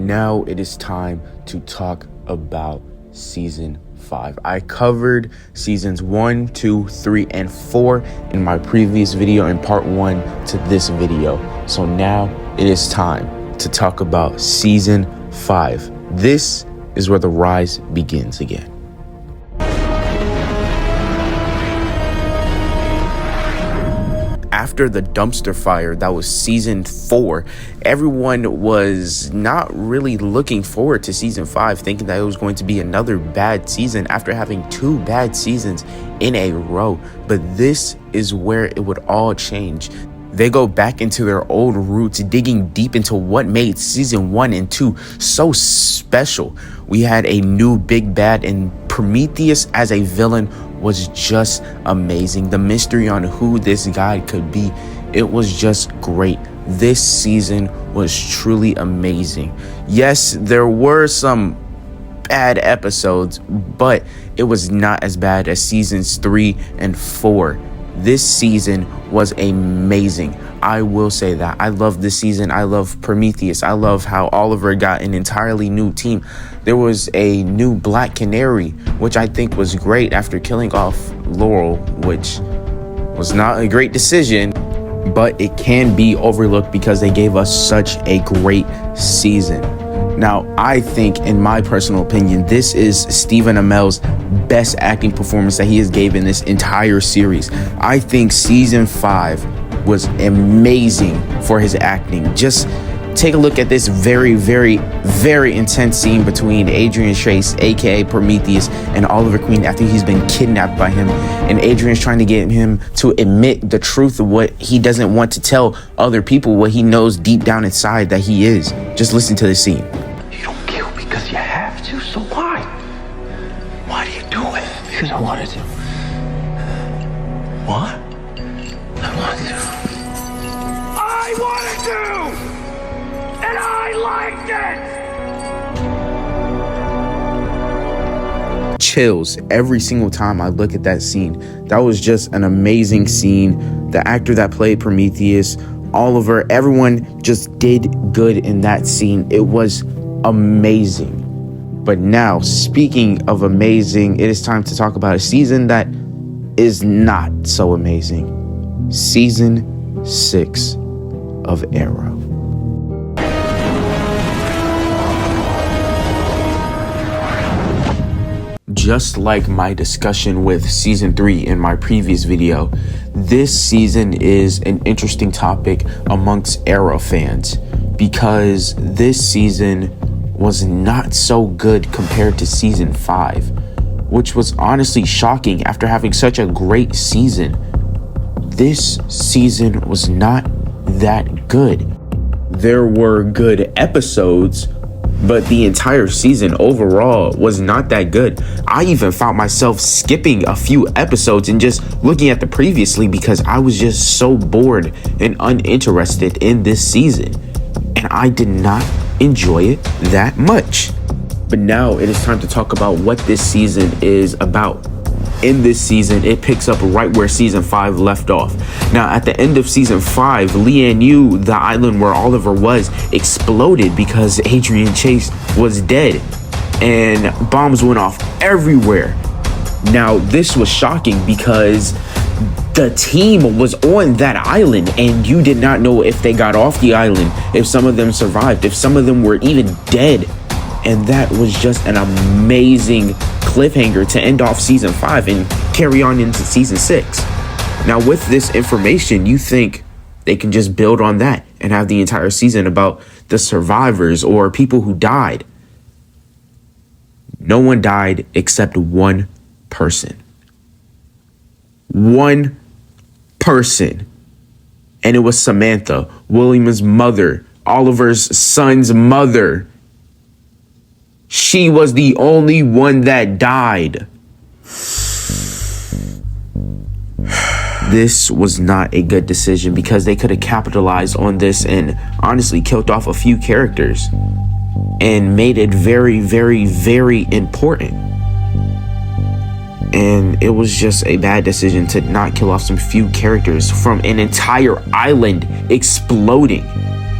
now it is time to talk about season 5. I covered seasons 1, 2, 3, and 4 in my previous video in part 1 to this video. So now it is time to talk about season 5. This is where the rise begins again. After the dumpster fire that was season 4, everyone was not really looking forward to season 5, thinking that it was going to be another bad season after having 2 bad seasons in a row. But this is where it would all change. They go back into their old roots, digging deep into what made season 1 and 2 so special. We had a new big bad, and Prometheus as a villain was just amazing. The mystery on who this guy could be, it was just great. This season was truly amazing. Yes, there were some bad episodes, but it was not as bad as seasons 3 and 4. This season was amazing. I will say that. I love this season. I love Prometheus. I love how Oliver got an entirely new team. There was a new Black Canary, which I think was great after killing off Laurel, which was not a great decision, but it can be overlooked because they gave us such a great season. Now, I think, in my personal opinion, this is Stephen Amell's best acting performance that he has given this entire series. I think season 5 was amazing for his acting. Just take a look at this very, very, very intense scene between Adrian Chase, aka Prometheus, and Oliver Queen after he's been kidnapped by him. And Adrian's trying to get him to admit the truth of what he doesn't want to tell other people, what he knows deep down inside that he is. Just listen to the scene. You don't kill because you have to, so why? Why do you do it? Because I wanted to. What? I wanted to. I wanted to! And I liked it! Chills every single time I look at that scene. That was just an amazing scene. The actor that played Prometheus, Oliver, everyone just did good in that scene. It was amazing. But now, speaking of amazing, it is time to talk about a season that is not so amazing. Season 6 of Arrow. Just like my discussion with season 3 in my previous video, this season is an interesting topic amongst Arrow fans because this season was not so good compared to season 5, which was honestly shocking after having such a great season. This season was not that good. There were good episodes, but the entire season overall was not that good. I even found myself skipping a few episodes and just looking at the previously because I was just so bored and uninterested in this season. And I did not enjoy it that much. But now it is time to talk about what this season is about. In this season, it picks up right where season 5 left off. Now, at the end of season 5, Leah knew the island where Oliver was exploded because Adrian Chase was dead and bombs went off everywhere. Now, this was shocking because the team was on that island and you did not know if they got off the island, if some of them survived, if some of them were even dead. And that was just an amazing cliffhanger to end off season 5 and carry on into season 6. Now, with this information, you think they can just build on that and have the entire season about the survivors or people who died. No one died except one person. One person. And it was Samantha, William's mother, Oliver's son's mother. She was the only one that died. This was not a good decision because they could have capitalized on this and honestly killed off a few characters and made it very, very, very important. And it was just a bad decision to not kill off some few characters from an entire island exploding.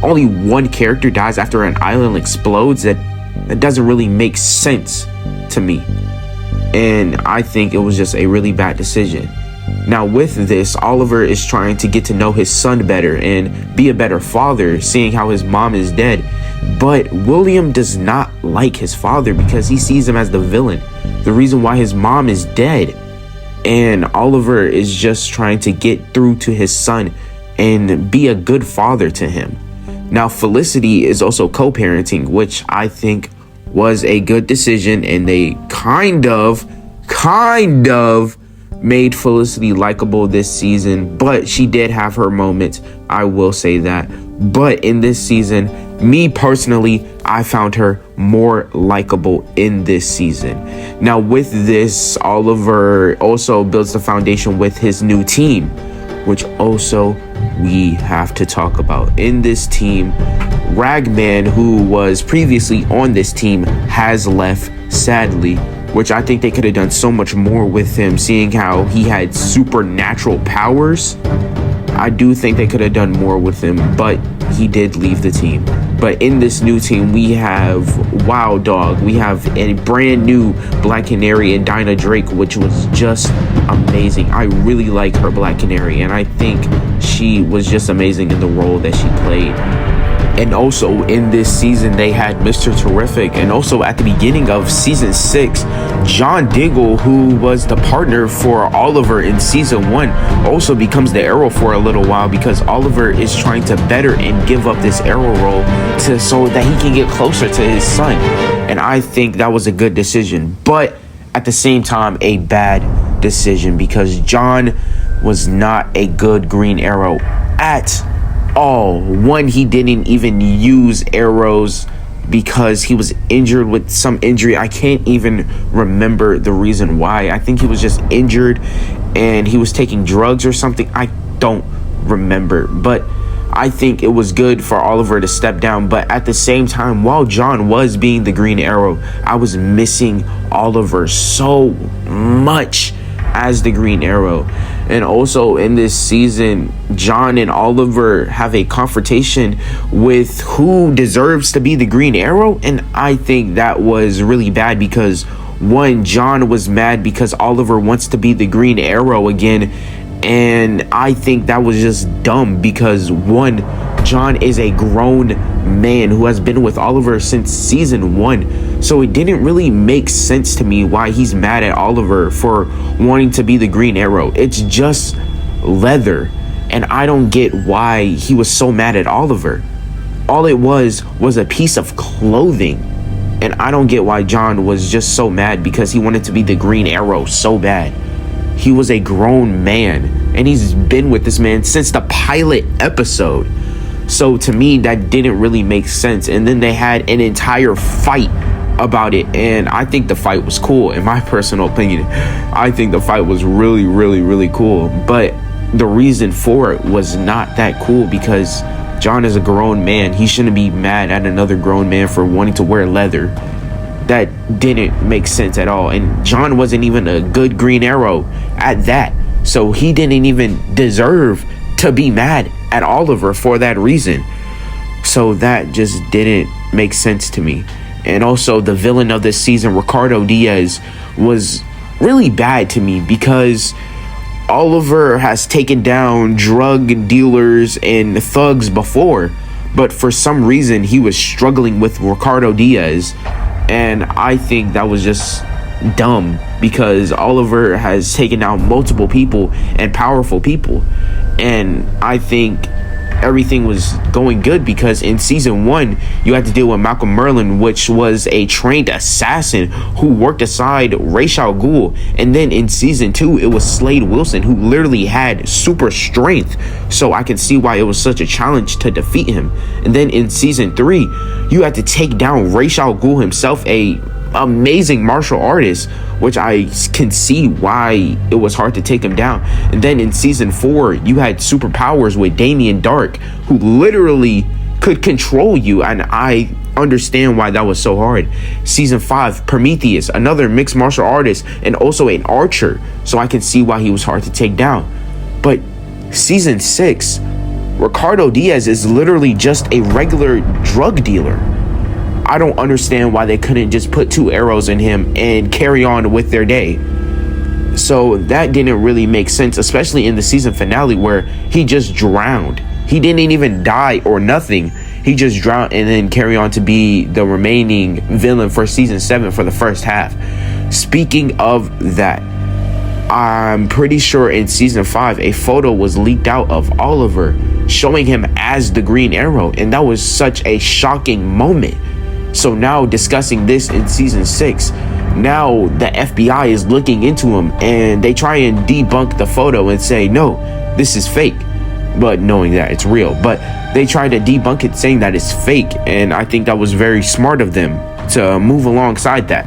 only one character dies after an island explodes, that doesn't really make sense to me. And I think it was just a really bad decision. Now with this, Oliver is trying to get to know his son better and be a better father, seeing how his mom is dead. But William does not like his father because he sees him as the villain, the reason why his mom is dead. And Oliver is just trying to get through to his son and be a good father to him. Now Felicity is also co-parenting, which I think was a good decision, and they kind of made Felicity likable this season, but she did have her moments, I will say that. But in this season, me personally, I found her more likable in this season. Now with this, Oliver also builds the foundation with his new team, which also we have to talk about. In this team, Ragman, who was previously on this team, has left, sadly, which I think they could have done so much more with him, seeing how he had supernatural powers. I do think they could have done more with him, but he did leave the team. But in this new team, we have Wild Dog, we have a brand new Black Canary and Dinah Drake, which was just amazing. I really like her Black Canary, and I think she was just amazing in the role that she played. And also in this season, they had Mr. Terrific. And also at the beginning of season 6, John Diggle, who was the partner for Oliver in season 1, also becomes the Arrow for a little while, because Oliver is trying to better and give up this Arrow role so that he can get closer to his son. And I think that was a good decision, but at the same time, a bad decision, because John was not a good Green Arrow at all. One, he didn't even use arrows because he was injured with some injury. I can't even remember the reason why. I think he was just injured and he was taking drugs or something. I don't remember, but I think it was good for Oliver to step down. But at the same time, while John was being the Green Arrow, I was missing Oliver so much as the Green Arrow. And also in this season, John and Oliver have a confrontation with who deserves to be the Green Arrow. And I think that was really bad, because one, John was mad because Oliver wants to be the Green Arrow again. And I think that was just dumb, because one, John is a grown man who has been with Oliver since season 1. So it didn't really make sense to me why he's mad at Oliver for wanting to be the Green Arrow. It's just leather. And I don't get why he was so mad at Oliver. All it was a piece of clothing. And I don't get why John was just so mad because he wanted to be the Green Arrow so bad. He was a grown man, and he's been with this man since the pilot episode. So to me, that didn't really make sense. And then they had an entire fight about it, and I think the fight was cool. In my personal opinion, I think the fight was really, really, really cool. But the reason for it was not that cool, because John is a grown man. He shouldn't be mad at another grown man for wanting to wear leather. That didn't make sense at all. And John wasn't even a good Green Arrow at that. So he didn't even deserve to be mad at Oliver for that reason. So that just didn't make sense to me. And also the villain of this season, Ricardo Diaz, was really bad to me, because Oliver has taken down drug dealers and thugs before, but for some reason he was struggling with Ricardo Diaz. And I think that was just dumb, because Oliver has taken down multiple people and powerful people. And I think everything was going good, because in season 1 you had to deal with Malcolm Merlin, which was a trained assassin who worked aside Ra's al Ghul. And then in season 2 it was Slade Wilson, who literally had super strength. So I can see why it was such a challenge to defeat him. And then in season 3 you had to take down Ra's al Ghul himself, a amazing martial artist, which I can see why it was hard to take him down. And then in season 4 you had superpowers with Damien Dark, who literally could control you, and I understand why that was so hard. Season 5, Prometheus, another mixed martial artist and also an archer, so I can see why he was hard to take down. But season 6, Ricardo Diaz is literally just a regular drug dealer. I don't understand why they couldn't just put 2 arrows in him and carry on with their day. So that didn't really make sense, especially in the season finale where he just drowned. He didn't even die or nothing. He just drowned and then carry on to be the remaining villain for season 7 for the first half. Speaking of that, I'm pretty sure in season 5 a photo was leaked out of Oliver showing him as the Green Arrow, and that was such a shocking moment. So now discussing this in season 6, now the FBI is looking into him and they try and debunk the photo and say, no, this is fake, but knowing that it's real. But they try to debunk it saying that it's fake, and I think that was very smart of them to move alongside that.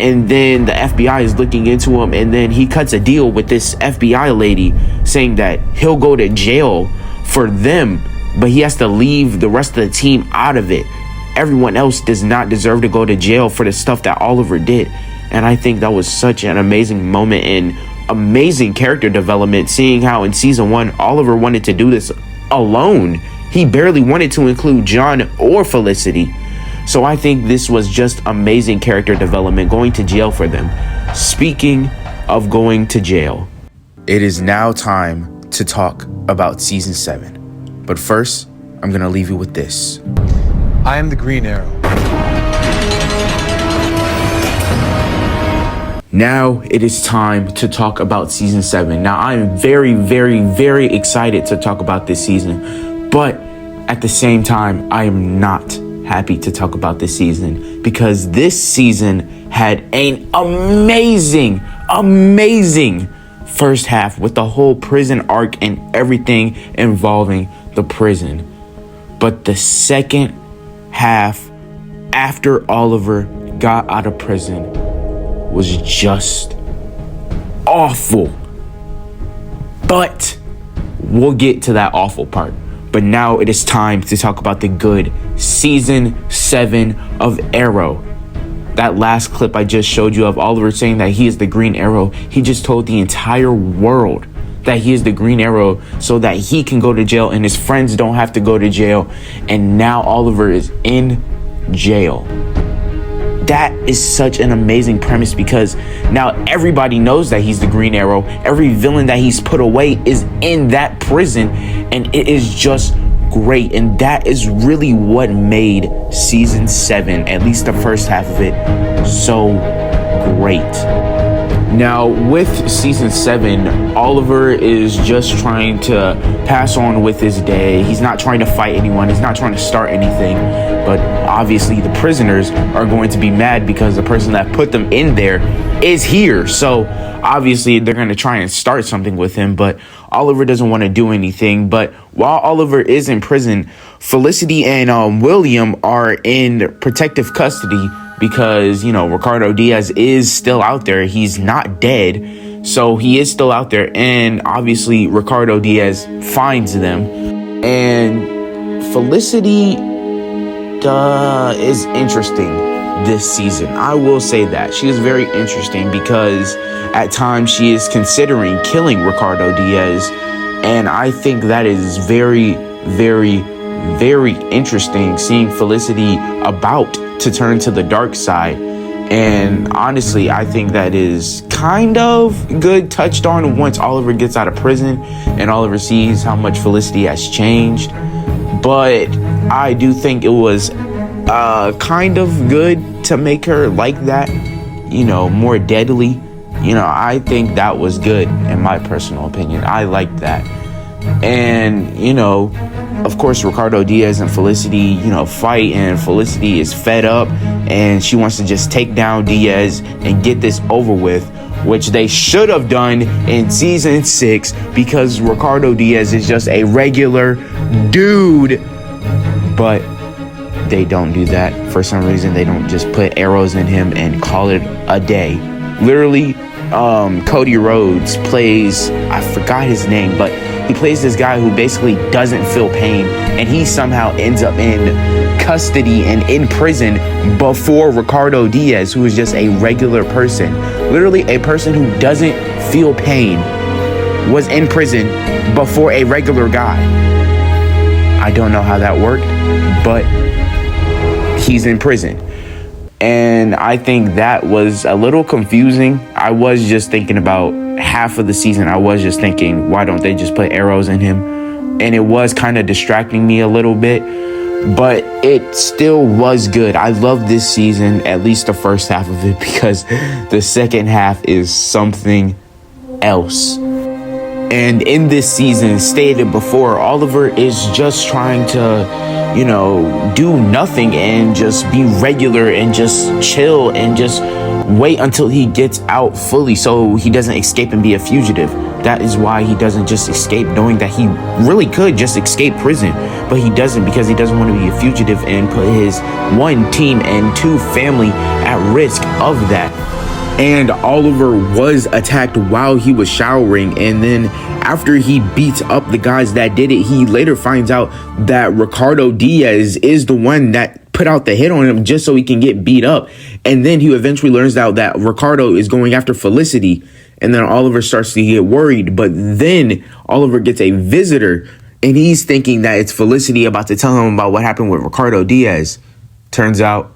And then the FBI is looking into him, and then he cuts a deal with this FBI lady saying that he'll go to jail for them, but he has to leave the rest of the team out of it. Everyone else does not deserve to go to jail for the stuff that Oliver did. And I think that was such an amazing moment and amazing character development, seeing how in season 1 Oliver wanted to do this alone. He barely wanted to include John or Felicity. So I think this was just amazing character development, going to jail for them. Speaking of going to jail, it is now time to talk about season 7. But first, I'm going to leave you with this. I am the Green Arrow. Now it is time to talk about season 7. Now I'm very, very, very excited to talk about this season, but at the same time, I am not happy to talk about this season because this season had an amazing first half with the whole prison arc and everything involving the prison. But the second half, after Oliver got out of prison, was just awful. But we'll get to that awful part. But now it is time to talk about the good. Season 7 of Arrow. That last clip I just showed you of Oliver saying that he is the Green Arrow, he just told the entire world that he is the Green Arrow so that he can go to jail and his friends don't have to go to jail. And now Oliver is in jail. That is such an amazing premise because now everybody knows that he's the Green Arrow. Every villain that he's put away is in that prison, and it is just great. And that is really what made season 7, at least the first half of it, so great. Now, with season 7, Oliver is just trying to pass on with his day. He's not trying to fight anyone. He's not trying to start anything. But obviously, the prisoners are going to be mad because the person that put them in there is here. So obviously, they're going to try and start something with him. But Oliver doesn't want to do anything. But while Oliver is in prison, Felicity and William are in protective custody because, you know, Ricardo Diaz is still out there. He's not dead. So he is still out there. And obviously, Ricardo Diaz finds them. And Felicity is interesting this season. I will say that. She is very interesting because at times she is considering killing Ricardo Diaz. And I think that is very, very, very interesting, seeing Felicity about to turn to the dark side. And honestly, I think that is kind of good touched on once Oliver gets out of prison and Oliver sees how much Felicity has changed. But I do think it was kind of good to make her like that, you know, more deadly. You know, I think that was good in my personal opinion. I liked that. And, you know, of course, Ricardo Diaz and Felicity, you know, fight, and Felicity is fed up and she wants to just take down Diaz and get this over with, which they should have done in season 6 because Ricardo Diaz is just a regular dude. But they don't do that. For some reason, they don't just put arrows in him and call it a day. Literally, Cody Rhodes plays, I forgot his name, but he plays this guy who basically doesn't feel pain, and he somehow ends up in custody and in prison before Ricardo Diaz, who is just a regular person. Literally a person who doesn't feel pain was in prison before a regular guy. I don't know how that worked, but he's in prison. And I think that was a little confusing. I was just thinking about half of the season. I was just thinking, why don't they just put arrows in him? And it was kind of distracting me a little bit, but it still was good. I love this season, at least the first half of it, because the second half is something else. And in this season, stated before, Oliver is just trying to, do nothing and just be regular and just chill and just wait until he gets out fully so he doesn't escape and be a fugitive. That is why he doesn't just escape, knowing that he really could just escape prison, but he doesn't, because he doesn't want to be a fugitive and put his 1 team and 2 family at risk of that. And Oliver was attacked while he was showering, and then after he beats up the guys that did it, he later finds out that Ricardo Diaz is the one that put out the hit on him just so he can get beat up. And then he eventually learns out that Ricardo is going after Felicity, and then Oliver starts to get worried. But then Oliver gets a visitor, and he's thinking that it's Felicity about to tell him about what happened with Ricardo Diaz. Turns out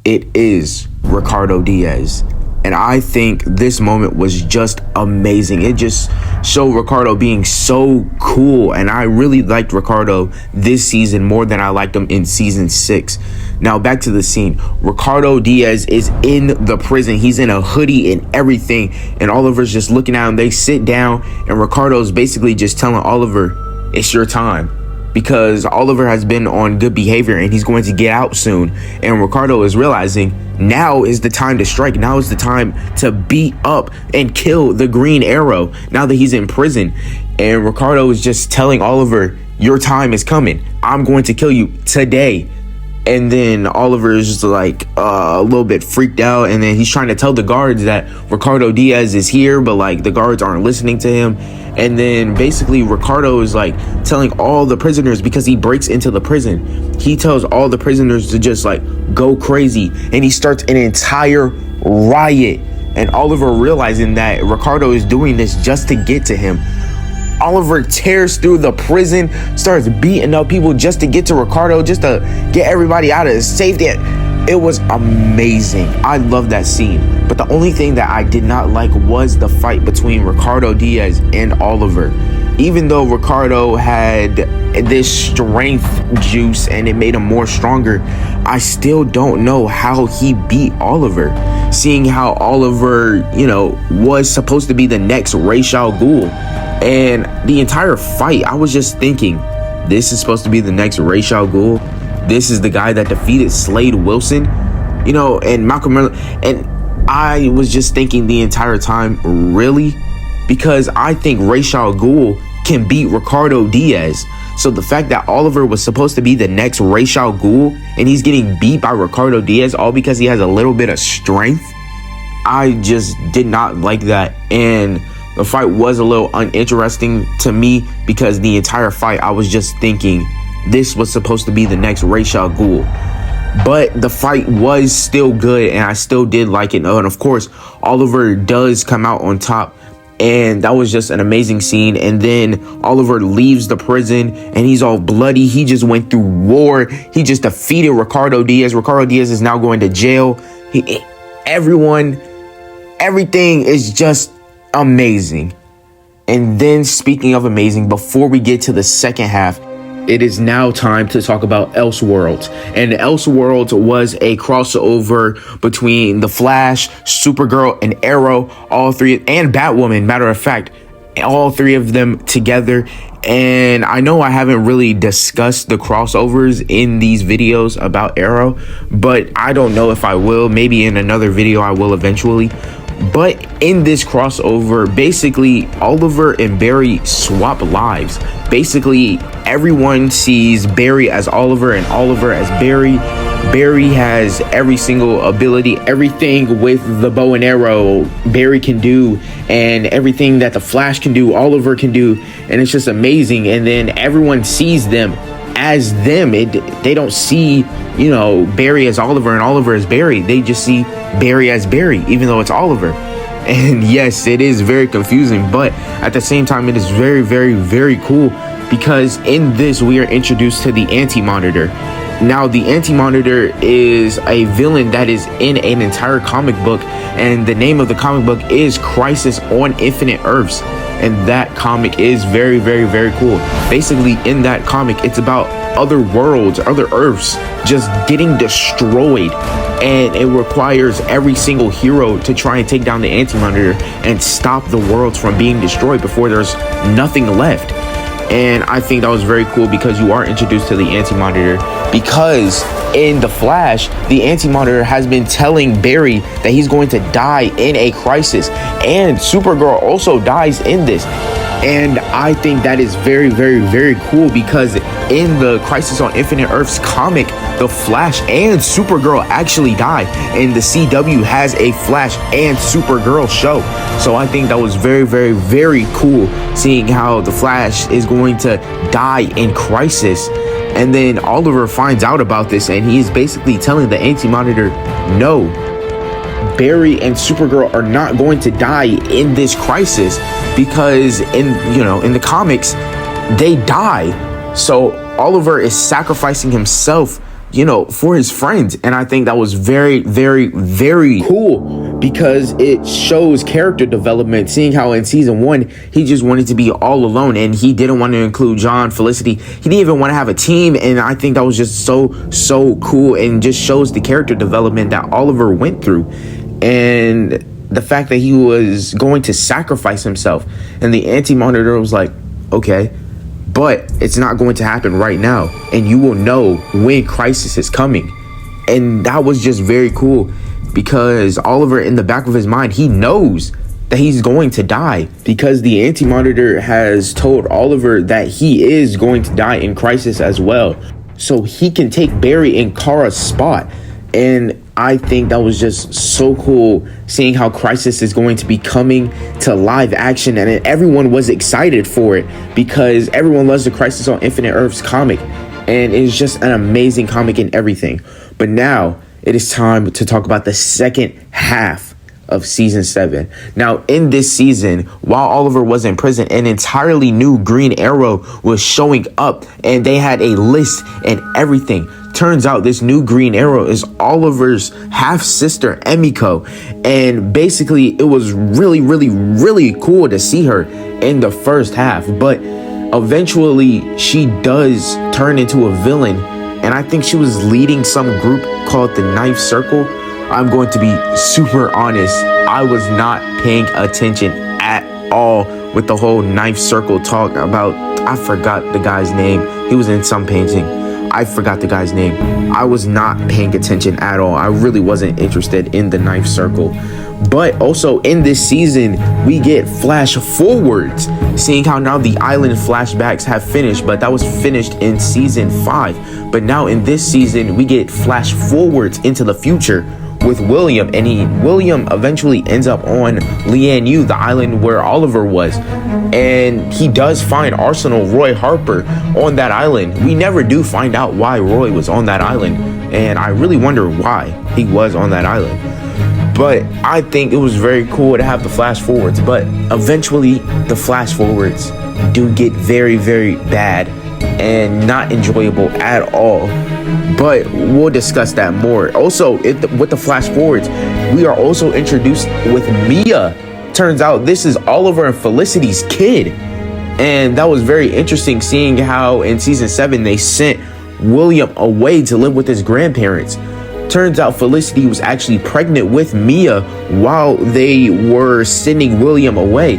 it is Ricardo Diaz. And I think this moment was just amazing. It just showed Ricardo being so cool. And I really liked Ricardo this season more than I liked him in season 6. Now back to the scene. Ricardo Diaz is in the prison. He's in a hoodie and everything. And Oliver's just looking at him. They sit down and Ricardo's basically just telling Oliver, it's your time. Because Oliver has been on good behavior and he's going to get out soon. And Ricardo is realizing now is the time to strike. Now is the time to beat up and kill the Green Arrow now that he's in prison. And Ricardo is just telling Oliver, your time is coming. I'm going to kill you today. And then Oliver is just like a little bit freaked out. And then he's trying to tell the guards that Ricardo Diaz is here, but like the guards aren't listening to him. And then basically Ricardo is like telling all the prisoners, because he breaks into the prison, he tells all the prisoners to just like go crazy. And he starts an entire riot. And Oliver, realizing that Ricardo is doing this just to get to him, Oliver tears through the prison, starts beating up people just to get to Ricardo, just to get everybody out of safety. It was amazing. I love that scene. But the only thing that I did not like was the fight between Ricardo Diaz and Oliver. Even though Ricardo had this strength juice and it made him more stronger, I still don't know how he beat Oliver. Seeing how Oliver, was supposed to be the next Ra's al Ghul. And the entire fight, I was just thinking, this is supposed to be the next Ra's al Ghul. This is the guy that defeated Slade Wilson, and Malcolm Merlyn. And I was just thinking the entire time, really? Because I think Ra's al Ghul can beat Ricardo Diaz. So the fact that Oliver was supposed to be the next Ra's al Ghul and he's getting beat by Ricardo Diaz all because he has a little bit of strength, I just did not like that. And the fight was a little uninteresting to me because the entire fight I was just thinking this was supposed to be the next Ra's al Ghul. But the fight was still good and I still did like it. And of course, Oliver does come out on top. And that was just an amazing scene. And then Oliver leaves the prison and he's all bloody. He just went through war. He just defeated Ricardo Diaz. Ricardo Diaz is now going to jail. Everything is just amazing. And then speaking of amazing, before we get to the second half, it is now time to talk about Elseworlds. And Elseworlds was a crossover between The Flash, Supergirl, and Arrow, all three, and Batwoman, matter of fact, all three of them together. And I know I haven't really discussed the crossovers in these videos about Arrow, but I don't know if I will. Maybe in another video I will eventually. But in this crossover, basically Oliver and Barry swap lives. Basically, everyone sees Barry as Oliver and Oliver as Barry. Barry has every single ability, everything with the bow and arrow Barry can do, and everything that the Flash can do, Oliver can do, and it's just amazing. And then everyone sees them as them. They don't see, Barry as Oliver and Oliver as Barry. They just see Barry as Barry, even though it's Oliver. And yes, it is very confusing, but at the same time, it is very, very, very cool because in this we are introduced to the Anti-Monitor. Now, the Anti-Monitor is a villain that is in an entire comic book, and the name of the comic book is Crisis on Infinite Earths. And that comic is very, very, very cool. Basically, in that comic, it's about other worlds, other Earths just getting destroyed. And it requires every single hero to try and take down the Anti-Monitor and stop the worlds from being destroyed before there's nothing left. And I think that was very cool because you are introduced to the Anti-Monitor, because in The Flash, the Anti-Monitor has been telling Barry that he's going to die in a crisis, and Supergirl also dies in this. And I think that is very, very, very cool, because in the Crisis on Infinite Earths comic, the Flash and Supergirl actually die, and the CW has a Flash and Supergirl show. So I think that was very, very, very cool, seeing how the Flash is going to die in Crisis. And then Oliver finds out about this, and he is basically telling the Anti-Monitor, no, Barry and Supergirl are not going to die in this crisis, because in the comics they die. So Oliver is sacrificing himself, for his friends. And I think that was very, very, very cool, because it shows character development, seeing how in season 1 he just wanted to be all alone, and he didn't want to include John, Felicity. He didn't even want to have a team. And I think that was just so cool, and just shows the character development that Oliver went through, and the fact that he was going to sacrifice himself. And the Anti-Monitor was like, okay, but it's not going to happen right now, and you will know when Crisis is coming. And that was just very cool, because Oliver, in the back of his mind, he knows that he's going to die, because the Anti-Monitor has told Oliver that he is going to die in Crisis as well, so he can take Barry and Kara's spot. And I think that was just so cool, seeing how Crisis is going to be coming to live action, and everyone was excited for it, because everyone loves the Crisis on Infinite Earths comic, and it's just an amazing comic and everything. But now it is time to talk about the second half of season 7. Now, in this season, while Oliver was in prison, an entirely new Green Arrow was showing up, and they had a list and everything. Turns out this new Green Arrow is Oliver's half-sister, Emiko. And basically, it was really, really, really cool to see her in the first half. But eventually, she does turn into a villain. And I think she was leading some group called the Knife Circle. I'm going to be super honest. I was not paying attention at all with the whole Knife Circle talk about, I forgot the guy's name. He was in some painting. I forgot the guy's name. I was not paying attention at all. I really wasn't interested in the Knife Circle. But also in this season, we get flash forwards, seeing how now the island flashbacks have finished, but that was finished in season 5. But now in this season, we get flash forwards into the future with William, and William eventually ends up on Lian-Yu, the island where Oliver was, and he does find Arsenal Roy Harper on that island. We never do find out why Roy was on that island, and I really wonder why he was on that island. But I think it was very cool to have the flash forwards, but eventually the flash forwards do get very, very bad and not enjoyable at all. But we'll discuss that more. Also, with the flash forwards, we are also introduced with Mia. Turns out this is Oliver and Felicity's kid. And that was very interesting, seeing how in season 7 they sent William away to live with his grandparents. Turns out Felicity was actually pregnant with Mia while they were sending William away.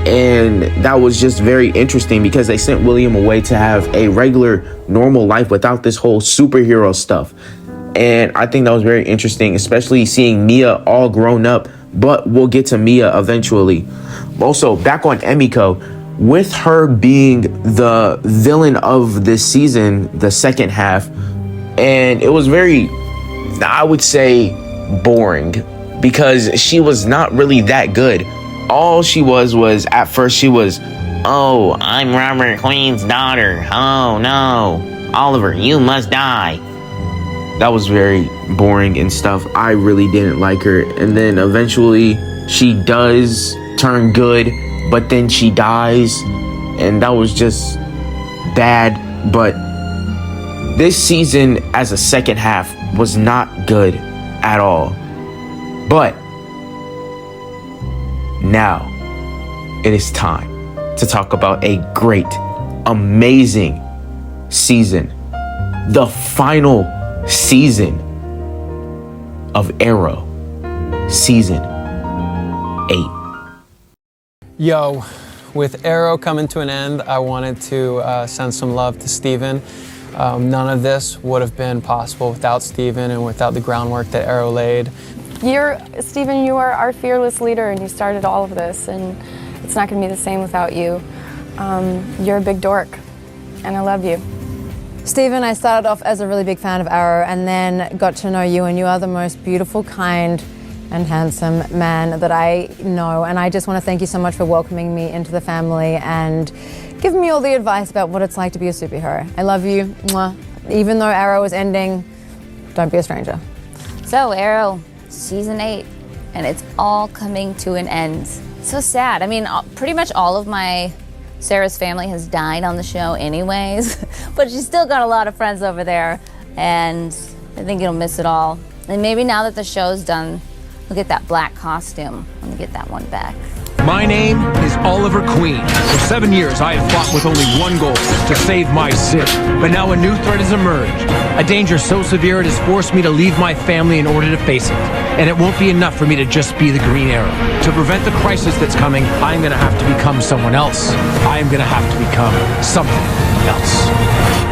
And that was just very interesting, because they sent William away to have a regular, normal life without this whole superhero stuff. And I think that was very interesting, especially seeing Mia all grown up. But we'll get to Mia eventually. Also, back on Emiko, with her being the villain of this season, the second half, and it was very, I would say, boring, because she was not really that good. All she was at first she was, oh, I'm Robert Queen's daughter. Oh no, Oliver, you must die. That was very boring and stuff. I really didn't like her. And then eventually she does turn good, but then she dies. And that was just bad, but this season as a second half was not good at all. But now it is time to talk about a great, amazing season. The final season of Arrow, season 8. Yo, with Arrow coming to an end, I wanted to send some love to Steven. None of this would have been possible without Steven and without the groundwork that Arrow laid. Steven, you are our fearless leader, and you started all of this, and it's not going to be the same without you. You're a big dork, and I love you. Steven, I started off as a really big fan of Arrow and then got to know you, and you are the most beautiful, kind, and handsome man that I know. And I just want to thank you so much for welcoming me into the family and giving me all the advice about what it's like to be a superhero. I love you. Mwah. Even though Arrow is ending, don't be a stranger. So, Arrow, season 8, and it's all coming to an end. So sad. I mean, pretty much all of Sarah's family has died on the show anyways, but she's still got a lot of friends over there, and I think you'll miss it all. And maybe now that the show's done, we'll get that black costume. Let me get that one back. My name is Oliver Queen. For 7 years, I have fought with only one goal, to save my city. But now a new threat has emerged. A danger so severe it has forced me to leave my family in order to face it. And it won't be enough for me to just be the Green Arrow. To prevent the crisis that's coming, I'm gonna have to become someone else. I am gonna have to become something else.